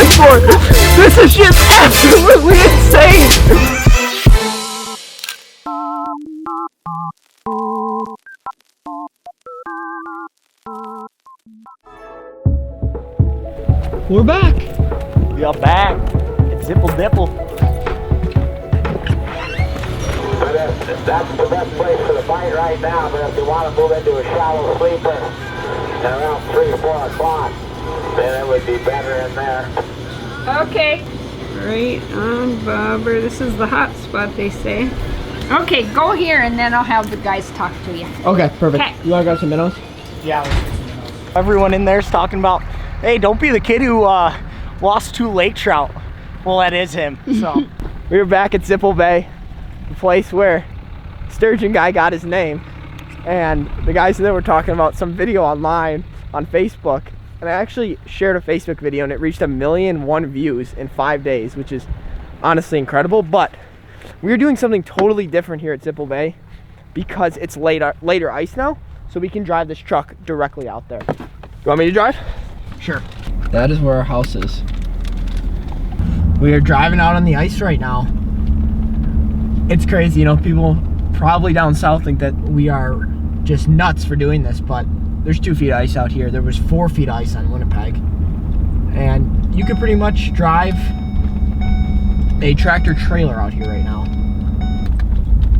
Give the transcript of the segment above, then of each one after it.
good for. This is just absolutely insane. We're back. We are back. It's Zippel. That's the best place for the bite right now, but if you want to move into a shallow sleeper around 3 or 4 o'clock, then it would be better in there. Okay. Right on, Bobber. This is the hot spot, they say. Okay, go here and then I'll have the guys talk to you. Okay, perfect. Okay. You want to grab some minnows? Yeah, let's get some minnows. Everyone in there's talking about, hey, don't be the kid who lost 2 lake trout. Well, that is him. So We were back at Zippelbay, the place where Sturgeon Guy got his name. And the guys there were talking about some video online on Facebook. And I actually shared a Facebook video and it reached 1,000,001 views in 5 days, which is honestly incredible. But we are doing something totally different here at Zippelbay because it's later ice now, so we can drive this truck directly out there. You want me to drive? sure. That is where our house is. We are driving out on the ice right now. It's crazy, you know, people probably down south think that we are just nuts for doing this, but there's 2 feet of ice out here. There was 4 feet of ice on Winnipeg. And you could pretty much drive a tractor trailer out here right now.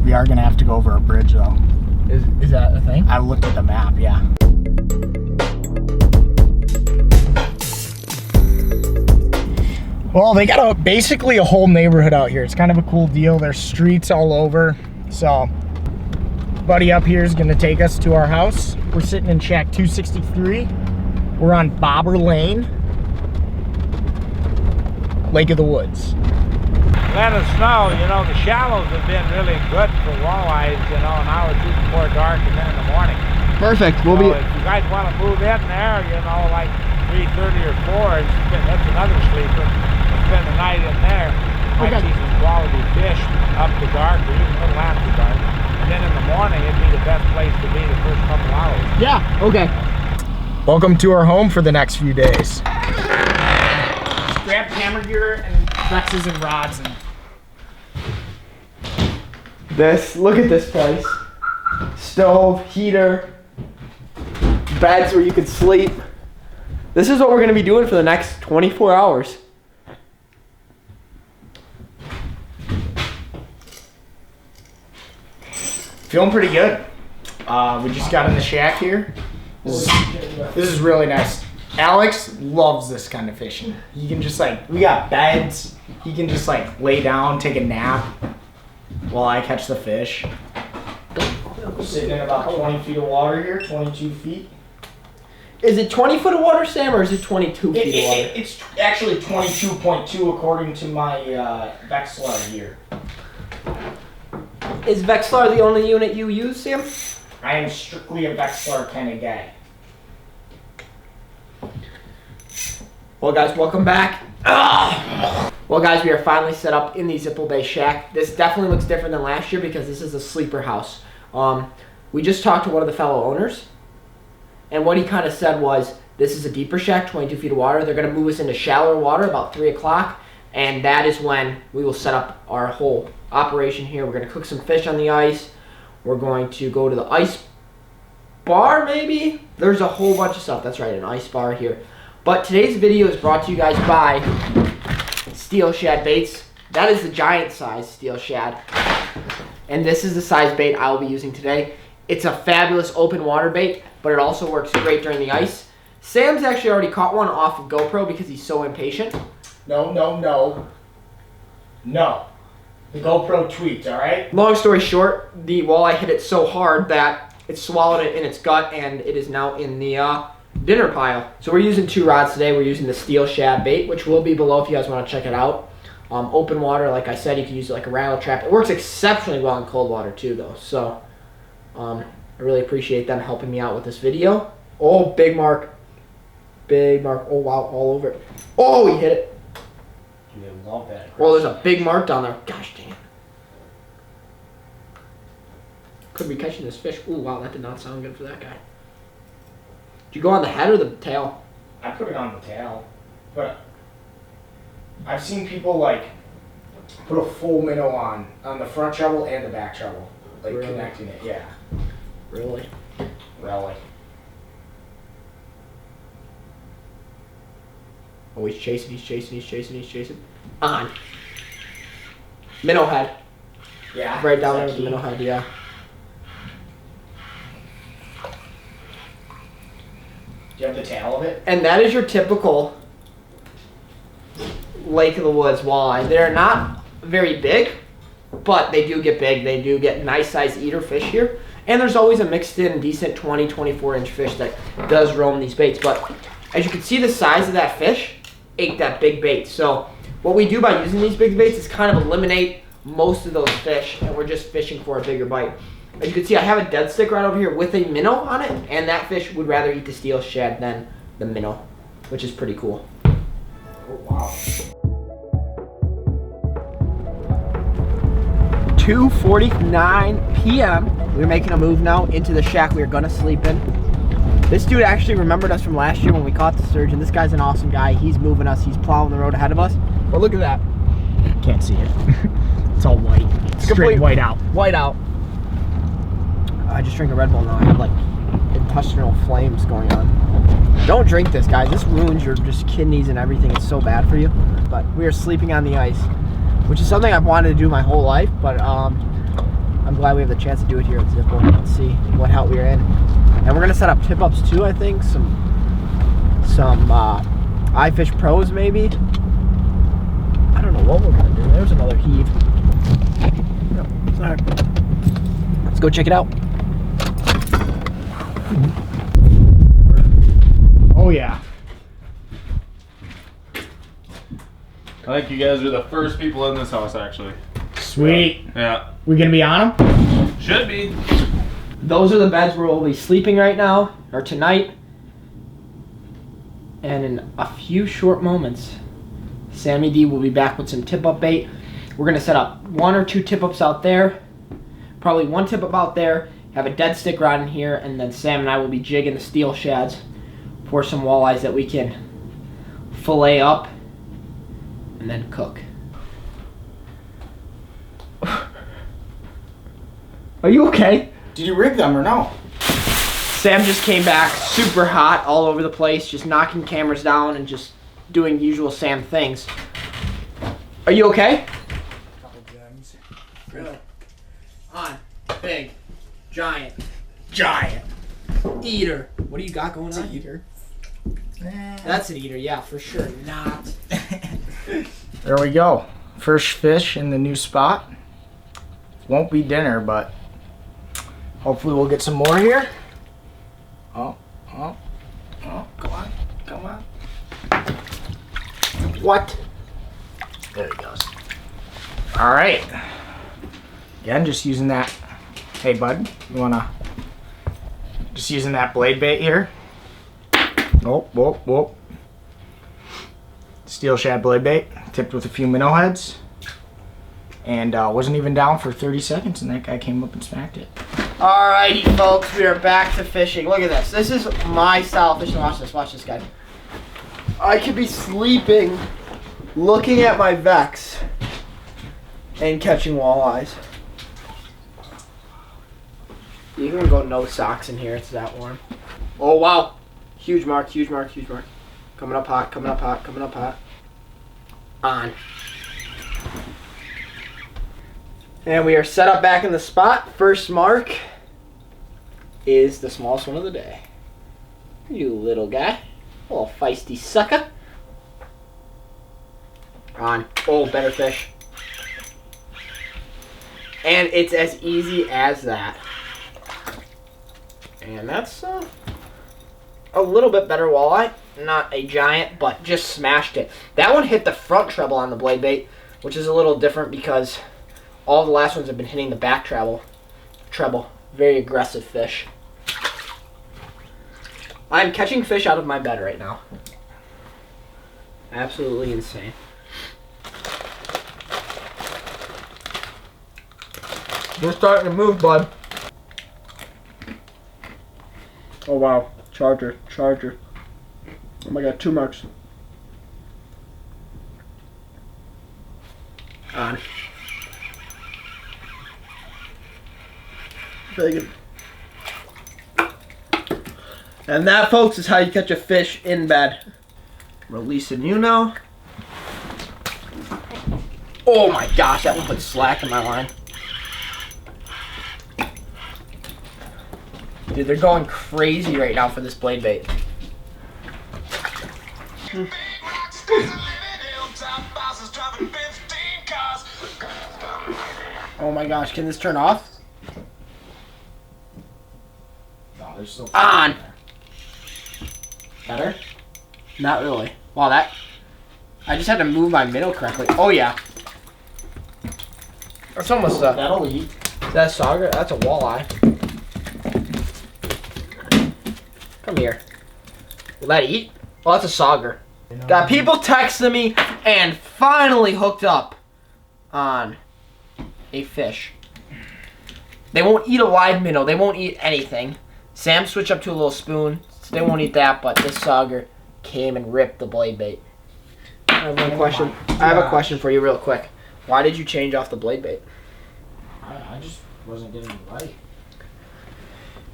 We are gonna have to go over a bridge though. Is that a thing? I looked at the map, yeah. Well, they got basically a whole neighborhood out here. It's kind of a cool deal. There's streets all over. So, buddy up here is gonna take us to our house. We're sitting in shack 263. We're on Bobber Lane, Lake of the Woods. Let us know, you know, the shallows have been really good for walleyes, you know, now it's even before dark and then in the morning. Perfect. We'll So be. if you guys want to move in there, you know, like 3:30 or 4, that's another sleeper. Spend the night in there. Might see some quality fish up to dark or even a little after dark. And then in the morning, it'd be the best place to be the first couple hours. Yeah. Okay. Welcome to our home for the next few days. Just grab camera gear and flexes and rods and Look at this place. Stove, heater, beds where you could sleep. This is what we're gonna be doing for the next 24 hours. Feeling pretty good. We just got in the shack here. This is really nice. Alex loves this kind of fishing. He can just we got beds. He can just lay down, take a nap while I catch the fish. We're sitting in about 20 feet of water here, 22 feet. Is it 20 foot of water, Sam, or is it 22 feet of water? It's actually 22.2 according to my Vexlar here. Is Vexlar the only unit you use, Sam? I am strictly a Vexlar kind of guy. Well, guys, welcome back. Well, guys, we are finally set up in the Zippelbay shack. This definitely looks different than last year because this is a sleeper house. We just talked to one of the fellow owners, and what he kind of said was, this is a deeper shack, 22 feet of water. They're going to move us into shallower water about 3 o'clock, and that is when we will set up our whole operation here. We're going to cook some fish on the ice. We're going to go to the ice bar, maybe? There's a whole bunch of stuff. That's right, an ice bar here. But today's video is brought to you guys by Steel Shad Baits. That is the giant size steel shad. And this is the size bait I will be using today. It's a fabulous open water bait, but it also works great during the ice. Sam's actually already caught one off of GoPro because he's so impatient. No. The GoPro tweets, alright? Long story short, the walleye hit it so hard that it swallowed it in its gut and it is now in the dinner pile. So we're using 2 rods today. We're using the Steel Shad bait, which will be below if you guys want to check it out. Open water, like I said, you can use it like a rattle trap. It works exceptionally well in cold water too, though. So I really appreciate them helping me out with this video. Oh, big mark. Big mark. Oh, wow, all over it. Oh, he hit it. You love that. Oh, there's a big mark down there. Gosh dang. Could be catching this fish. Oh, wow, that did not sound good for that guy. Did you go on the head or the tail? I put it on the tail, but I've seen people like put a full minnow on the front treble and the back treble, like Really? connecting it. Yeah, Really? really. Oh, he's chasing, he's chasing, he's chasing, he's chasing. On. Minnow head. Yeah. Right down Is there that with the key? minnow head, yeah. Do you have the tail of it? And that is your typical Lake of the Woods walleye. They're not very big, but they do get big. They do get nice size eater fish here. And there's always a mixed in decent 20, 24 inch fish that does roam these baits. But as you can see, the size of that fish ate that big bait. So what we do by using these big baits is kind of eliminate most of those fish, and we're just fishing for a bigger bite. As you can see, I have a dead stick right over here with a minnow on it, and that fish would rather eat the steel shad than the minnow, which is pretty cool. Oh, wow. 2:49 p.m. We're making a move now into the shack we are gonna sleep in. This dude actually remembered us from last year when we caught the sturgeon. This guy's an awesome guy. He's moving us. He's plowing the road ahead of us. But look at that. Can't see it. It's all white. Straight white out. White out. I just drank a Red Bull now. I have like intestinal flames going on. Don't drink this, guys. This ruins your just kidneys and everything. It's so bad for you. But we are sleeping on the ice, which is something I've wanted to do my whole life. But I'm glad we have the chance to do it here at Zippel. Let's see what help we're in. And we're gonna set up tip-ups too, I think. Some iFish Pros maybe. I don't know what we're gonna do. There's another heave. All right. Let's go check it out. Oh yeah. I think you guys are the first people in this house, actually. Sweet. Yeah. We gonna be on them? Should be. Those are the beds where we'll be sleeping right now, or tonight. And in a few short moments, Sammy D will be back with some tip-up bait. We're gonna set up 1 or 2 tip-ups out there, probably 1 tip-up out there, have a dead stick rod in here, and then Sam and I will be jigging the steel shads for some walleyes that we can fillet up and then cook. Are you okay? Did you rig them or no? Sam just came back super hot all over the place, just knocking cameras down and just doing usual Sam things. Are you okay? Couple gems. Really? On. Big. Giant. Giant. Eater. What do you got going on? Eater. That's an eater, yeah, for sure. Not. There we go. First fish in the new spot. Won't be dinner, but hopefully we'll get some more here. Oh, come on, come on. What? There he goes. All right. Again, just using that. Hey, bud, you wanna? Just using that blade bait here. Whoop. Steel shad blade bait, tipped with a few minnow heads. And wasn't even down for 30 seconds, and that guy came up and smacked it. Alrighty, folks, we are back to fishing. Look at this. This is my style of fishing. Watch this, guys. I could be sleeping, looking at my Vex, and catching walleyes. You can go no socks in here. It's that warm. Oh wow! Huge mark. Coming up hot. On. And we are set up back in the spot. First mark is the smallest one of the day. You little guy. A little feisty sucker. On. Oh, better fish. And it's as easy as that. And that's a little bit better walleye. Not a giant, but just smashed it. That one hit the front treble on the blade bait, which is a little different because all the last ones have been hitting the back treble. Very aggressive fish. I'm catching fish out of my bed right now. Absolutely insane. We're starting to move, bud. Oh wow, charger. Oh my god, 2 marks. On. Very good. And that, folks, is how you catch a fish in bed. Releasing you now. Oh my gosh, that one put slack in my line. Dude, they're going crazy right now for this blade bait. Oh my gosh, can this turn off? No, there's still On! Better? Not really. Wow, that... I just had to move my minnow correctly. Oh yeah. That's almost a... That'll eat. Is that a sauger? That's a walleye. Come here. Will that eat? Oh, that's a sauger. Got people texting me and finally hooked up on a fish. They won't eat a wide minnow. They won't eat anything. Sam switched up to a little spoon. So they won't eat that, but this sauger came and ripped the blade bait. I have one question. I have a question for you real quick. Why did you change off the blade bait? I just wasn't getting it right.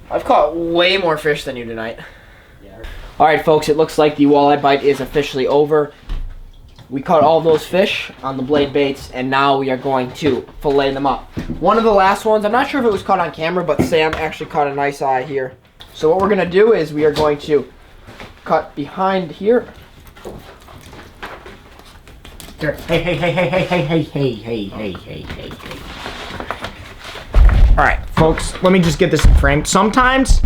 I've caught way more fish than you tonight. Yeah. Alright folks, it looks like the walleye bite is officially over. We caught all those fish on the blade baits, and now we are going to fillet them up. One of the last ones, I'm not sure if it was caught on camera, but Sam actually caught a nice eye here. So what we're going to do is we are going to cut behind here. Hey. Alright, folks, let me just get this in frame. Sometimes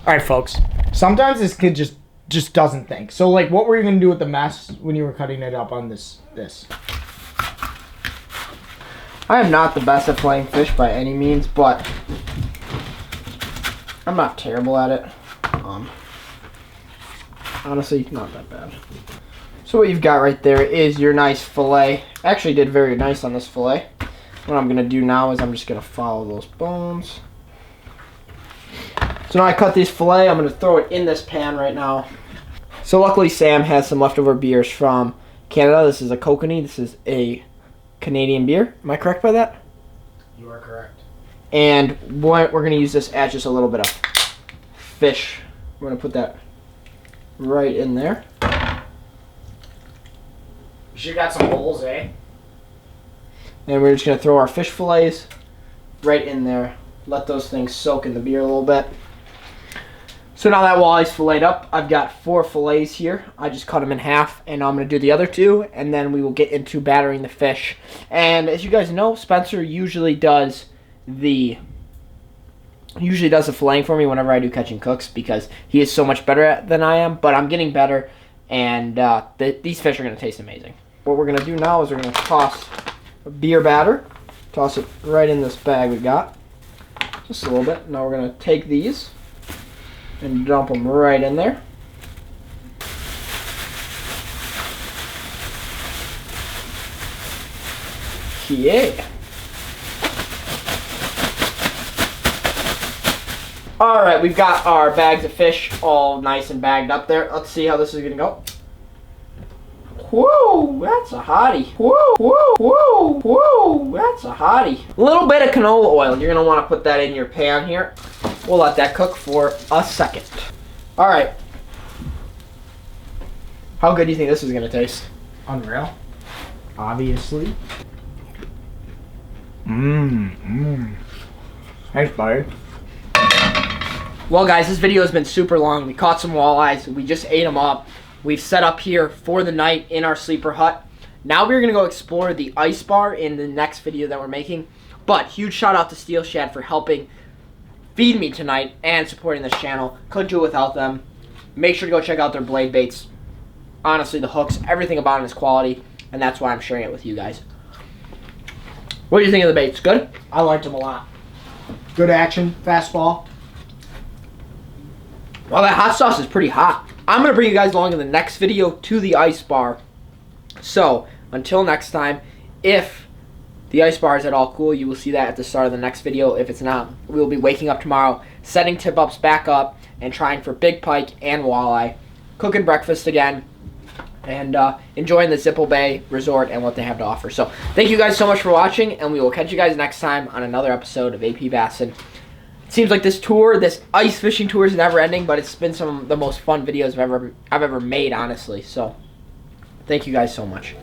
this kid just doesn't think. So, like, what were you going to do with the mess when you were cutting it up on this? I am not the best at filleting fish by any means, but I'm not terrible at it. Honestly, not that bad. So what you've got right there is your nice fillet. Actually did very nice on this fillet. What I'm going to do now is I'm just going to follow those bones. So now I cut this fillet, I'm going to throw it in this pan right now. So luckily Sam has some leftover beers from Canada. This is a Kokanee. This is a Canadian beer. Am I correct by that? You are correct. And we're going to use this as just a little bit of fish. We're going to put that right in there. You sure got some holes, eh? And we're just going to throw our fish fillets right in there. Let those things soak in the beer a little bit. So now that walleye's filleted up, I've got 4 fillets here. I just cut them in half, and I'm going to do the other 2, and then we will get into battering the fish. And as you guys know, Spencer usually does the filleting for me whenever I do catch and cooks, because he is so much better at than I am, but I'm getting better, and these fish are going to taste amazing. What we're going to do now is we're going to toss a beer batter, toss it right in this bag we got, just a little bit. Now we're going to take these and dump them right in there. Yeah. Alright, we've got our bags of fish all nice and bagged up there. Let's see how this is going to go. Whoa, that's a hottie. Whoa, that's a hottie. A little bit of canola oil. You're going to want to put that in your pan here. We'll let that cook for a second. Alright. How good do you think this is going to taste? Unreal. Obviously. Thanks, buddy. Well, guys, this video has been super long. We caught some walleyes. We just ate them up. We've set up here for the night in our sleeper hut. Now we're going to go explore the ice bar in the next video that we're making. But huge shout out to Steel Shad for helping feed me tonight and supporting this channel. Couldn't do it without them. Make sure to go check out their blade baits. Honestly, the hooks, everything about it is quality, and that's why I'm sharing it with you guys. What do you think of the baits? Good? I liked them a lot. Good action, fastball. Well, that hot sauce is pretty hot. I'm going to bring you guys along in the next video to the ice bar. So, until next time, if the ice bar is at all cool, you will see that at the start of the next video. If it's not, we will be waking up tomorrow, setting tip-ups back up, and trying for big pike and walleye, cooking breakfast again. and enjoying the Zippelbay Resort and what they have to offer. So thank you guys so much for watching, and we will catch you guys next time on another episode of AP Bassin. It seems like this ice fishing tour is never ending, but it's been some of the most fun videos I've ever made, honestly. So thank you guys so much.